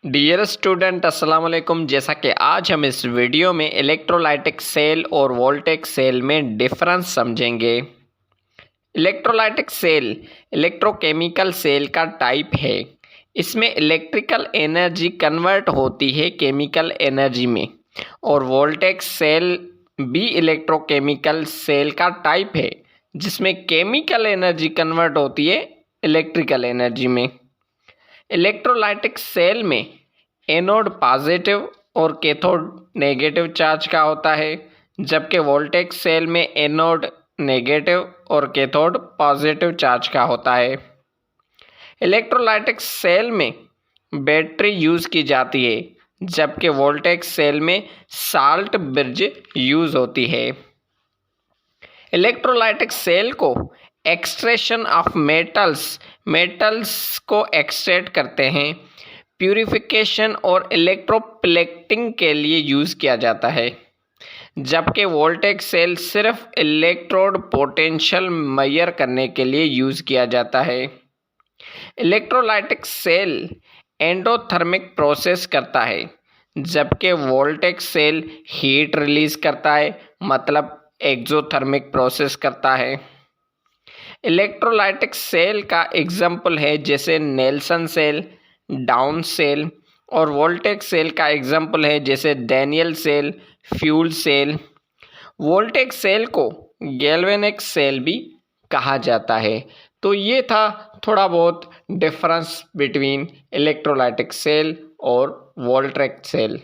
Dear student अस्सलाम वालेकुम। जैसा कि आज हम इस वीडियो में इलेक्ट्रोलाइटिक सेल और वोल्टेक सेल में डिफरेंस समझेंगे। इलेक्ट्रोलाइटिक सेल इलेक्ट्रोकेमिकल सेल का टाइप है। इसमें इलेक्ट्रिकल एनर्जी कन्वर्ट होती है केमिकल एनर्जी में। और वोल्टेक सेल भी इलेक्ट्रोकेमिकल सेल का टाइप है जिसमें केमिकल एनर्जी कन्वर्ट होती है इलेक्ट्रिकल एनर्जी में। इलेक्ट्रोलाइटिक सेल में एनोड पॉजिटिव और कैथोड नेगेटिव चार्ज का होता है, जबकि वोल्टेक सेल में एनोड नेगेटिव और कैथोड पॉजिटिव चार्ज का होता है। इलेक्ट्रोलाइटिक सेल में बैटरी यूज़ की जाती है, जबकि वोल्टेक सेल में साल्ट ब्रिज यूज़ होती है। इलेक्ट्रोलाइटिक सेल को एक्सट्रैक्शन ऑफ मेटल्स को एक्सट्रैक्ट करते हैं, प्यूरिफिकेशन और इलेक्ट्रोप्लेटिंग के लिए यूज़ किया जाता है, जबकि वोल्टेक सेल सिर्फ इलेक्ट्रोड पोटेंशियल मेजर करने के लिए यूज़ किया जाता है। इलेक्ट्रोलाइटिक सेल एंडोथर्मिक प्रोसेस करता है, जबकि वोल्टेक सेल हीट रिलीज करता है, मतलब एक्सोथर्मिक प्रोसेस करता है। इलेक्ट्रोलाइटिक सेल का एग्जाम्पल है जैसे नेल्सन सेल, डाउन सेल, और वोल्टेक सेल का एग्जाम्पल है जैसे Daniell cell, fuel cell. Voltaic cell को गैल्वेनिक सेल भी कहा जाता है। तो ये था थोड़ा बहुत डिफरेंस बिटवीन इलेक्ट्रोलाइटिक सेल और वोल्टेक सेल।